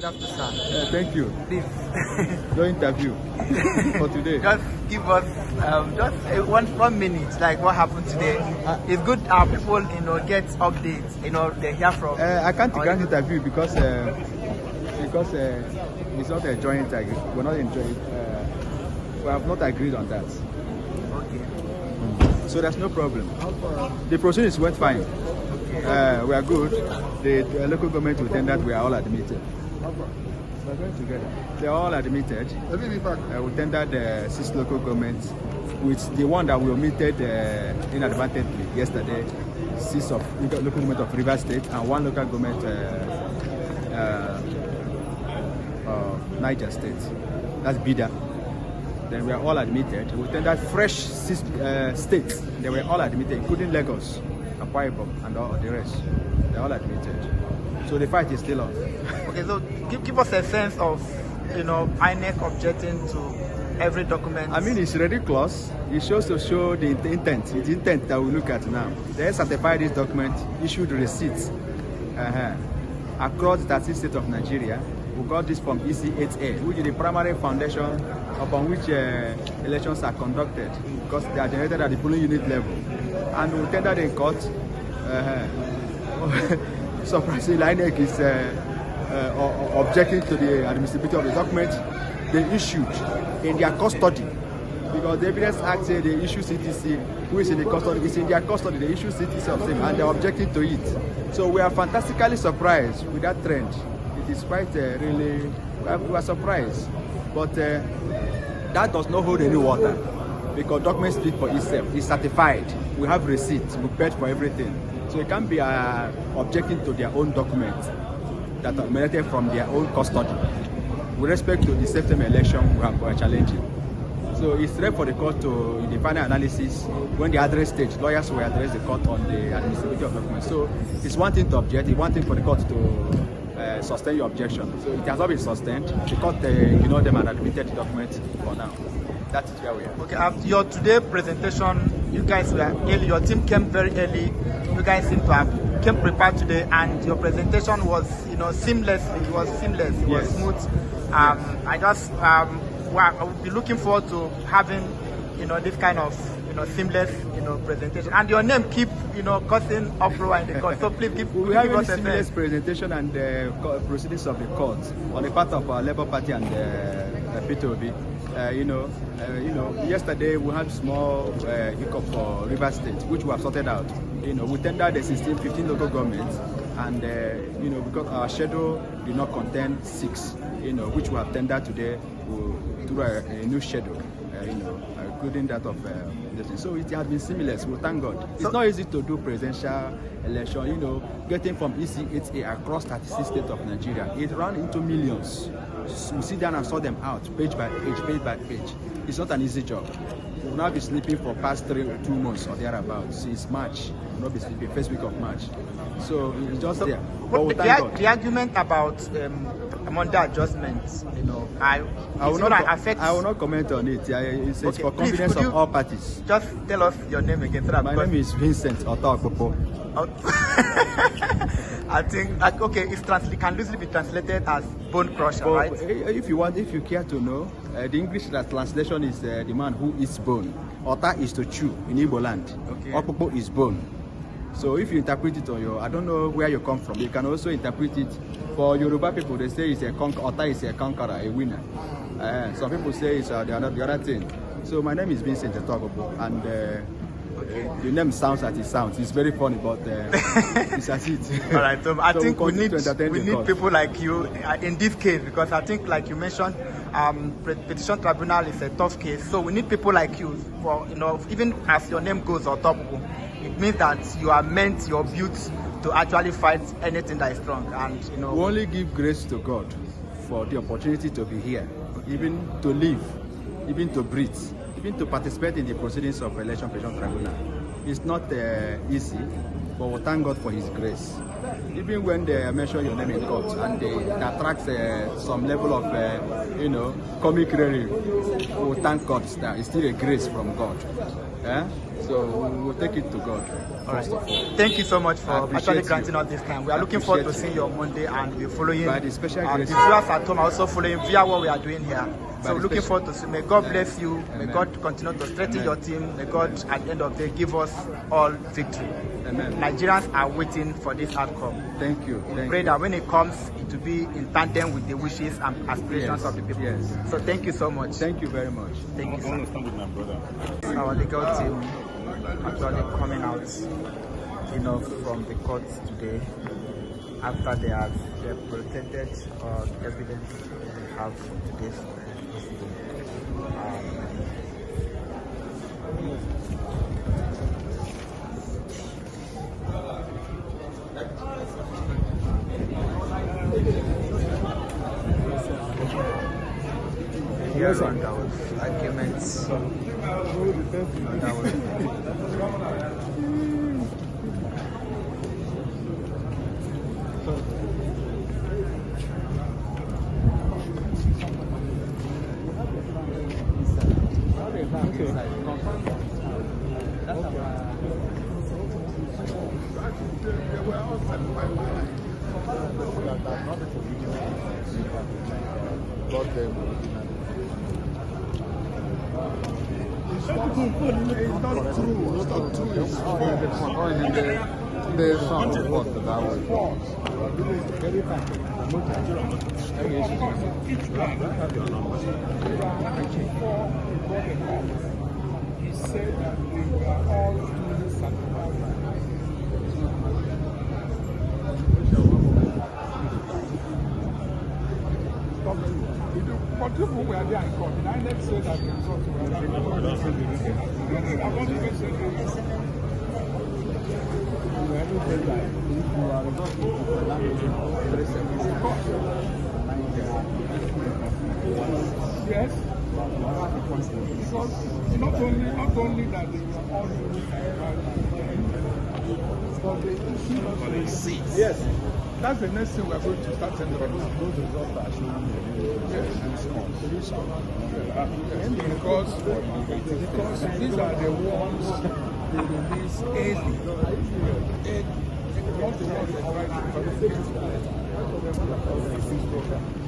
afternoon, sir. Thank you. Please. Your interview for today. Just give us just 1 minute, like what happened today. It's good people, get updates. They hear from. I can't grant interview because it's not a joint agreement. We're not enjoying. We have not agreed on that. Okay. So there's no problem. The proceedings went fine. We are good. The local government will tender that we are all admitted. We're going together. They are all admitted. We tendered the 6 local governments, with the one that we omitted inadvertently yesterday, 6 of local government of River State and 1 local government Niger State. That's Bida. Then we are all admitted. We tendered fresh 6 states. They were all admitted, including Lagos, Akwa Ibom, and all the rest. They're all admitted. So the fight is still on. Okay, so give us a sense of, INEC objecting to every document. I mean, it's ridiculous. It shows to show the intent. It's the intent that we look at now. They certified this document, issued receipts across the 30 states of Nigeria. We got this from EC8A, which is the primary foundation upon which elections are conducted, because they are generated at the polling unit level. And we tendered in court. Surprisingly, INEC is objecting to the admissibility of the document they issued in their custody, because the Evidence Act says they issue CTC, who is in the custody, is in their custody, they issue CTC of same, and they're objecting to it. So we are fantastically surprised with that trend. It is quite really, we are surprised. But that does not hold any water, because documents speak for itself. It's certified. We have receipts. We paid for everything. So it can't be objecting to their own documents that are emanated from their own custody. With respect to the September election, we are challenging. So it's left for the court to, in the final analysis, when the address stage, lawyers will address the court on the admissibility of documents. So it's one thing to object, it's one thing for the court to sustain your objection. So it has not been sustained. The court ignored them and admitted the document for now. That is where we are. Okay, your today presentation, you guys were early, your team came very early. You guys seem to have came prepared today, and your presentation was, seamless. It was seamless. It was smooth. I would be looking forward to having, this kind of, seamless, presentation. And your name keep, causing uproar in the court. So please give. We have a seamless presentation and proceedings of the court on the part of our Labour Party and P2B. Yesterday we had small hiccup for River State, which we have sorted out. We tendered the 15 local governments, and because our schedule did not contain 6, which we have tendered today through a new schedule, including that of so it has been seamless. We thank God. It's not easy to do presidential election. Getting from EC8A across 36 states of Nigeria, it ran into millions. We sit down and sort them out, page by page, page by page. It's not an easy job. We will not be sleeping for past 2 months or thereabouts. It's March. We will not be sleeping first week of March. So it's just there. But the argument about under adjustments, I will not comment on it. It's okay, for confidence of all parties. Just tell us your name again. My name is Vincent Otaopopo. I think it can loosely be translated as bone crusher, right? If you care to know, the English translation is the man who eats bone. Ota is to chew in Igbo land. Okay. Opopo is bone. So if you interpret it on I don't know where you come from. You can also interpret it for Yoruba people. They say Ota is a conqueror, a winner. Some people say it's the other thing. So my name is Vincent Otaopopo, and the name sounds as it sounds. It's very funny, but it's as it. All right, so I think we need people like you in this case, because I think, like you mentioned, petition tribunal is a tough case. So we need people like you for, even as your name goes Otaopopo, it means that you're built to actually fight anything that is strong. And we only give grace to God for the opportunity to be here, even to live, even to breathe, even to participate in the proceedings of election petition tribunal. It's not easy, but we thank God for His grace. even when they mention your name in court and it attracts some level of, comic relief, we thank God that it's still a grace from God. So we'll take it to God. All right. Thank you so much for actually granting us this time. We are looking forward to seeing you on Monday, and we're following by the special grace. The viewers at home are also following via what we are doing here. So we're looking forward to see. May God bless you. May God continue to strengthen your team. May God, at the end of the day, give us all victory. Amen. Nigerians are waiting for this outcome. Thank you. We pray that when it comes, it will be in tandem with the wishes and aspirations of the people. Yes. So thank you so much. Thank you very much. Thank you, sir. Our legal team actually coming out, from the court today after they have protected the evidence they have for today's proceeding. Yes, sir. That was arguments. That was It's not true. There's some report that was he said that we were all doing sacrifice. But people were there in court. I never said that the results were there. Yes. Because not only that they were all doing but the issue of the seats. Yes. That's the next thing we're going to start sending. Those results are showing because these are the ones they release early.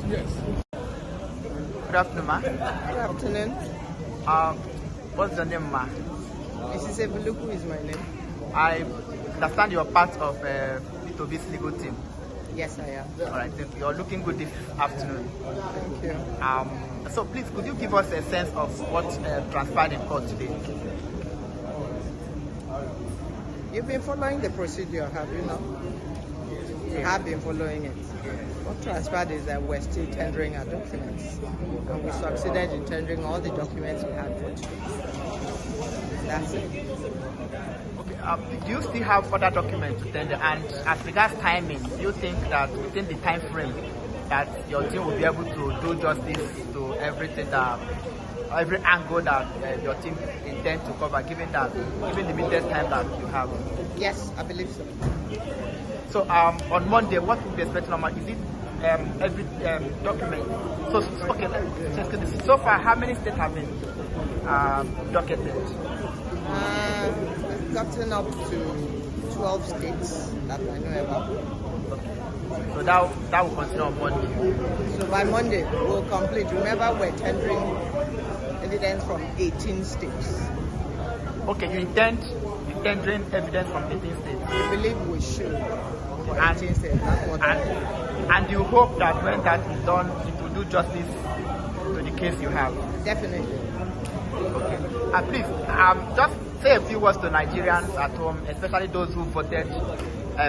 Yes. Good afternoon, ma. Good afternoon. What's your name, ma? Mrs. Ebuluku is my name. I understand you're part of P2B's legal team. Yes, I am. All right, you're looking good this afternoon. Thank you. So please, could you give us a sense of what transpired in court today? You've been following the procedure, have you not? You have been following it. What transpired is that we're still tendering our documents. And we succeeded in tendering all the documents we had for today. That's it. Do you still have further documents to tender? And as regards timing, do you think that within the time frame that your team will be able to do justice to everything that, every angle that your team intends to cover, given the limited time that you have? Yes, I believe so. So on Monday, what will be expected on Monday? Is it every document? So far, how many states have been docketed? We've gotten up to 12 states that I know about. So that will continue on Monday. So by Monday, we'll complete. Remember, we're tendering evidence from 18 states. Okay, you intend tendering evidence from 18 states? We believe we should. For 18 states. That's what and you hope that when that is done, it will do justice to the case you have? Definitely. Okay. And please, just say a few words to Nigerians at home, especially those who voted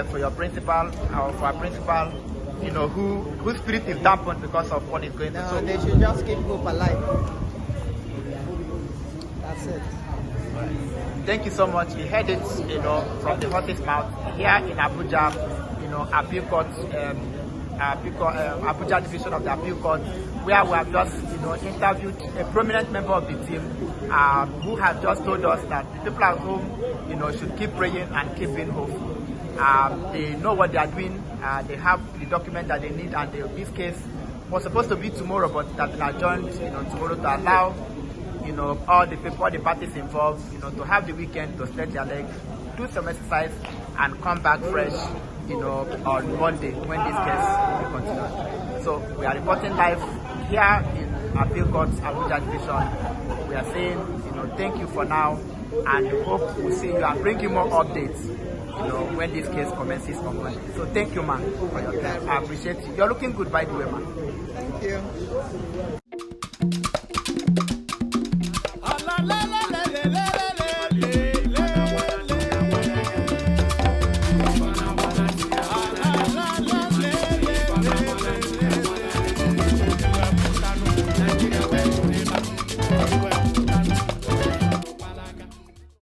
for your principal or for our principal, whose spirit is dampened because of what is going on. No, they should just keep hope alive. That's it. Thank you so much. We heard it, from the horse's mouth here in Abuja, Appeal Court, Abuja Division of the Appeal Court, where we have just, interviewed a prominent member of the team who has just told us that the people at home, should keep praying and keep being hopeful. They know what they are doing. They have the document that they need, and this case was supposed to be tomorrow, but it has been adjourned, tomorrow to allow, all the people, all the parties involved, to have the weekend to stretch their legs, do some exercise, and come back fresh, on Monday when this case will continue. So we are reporting live here in Appeal Court Abuja Division. We are saying, thank you for now, and we hope we'll see you and bring you more updates, when this case commences on Monday. So thank you, man, for your time. I appreciate you. You're looking good, by the way, man. Thank you.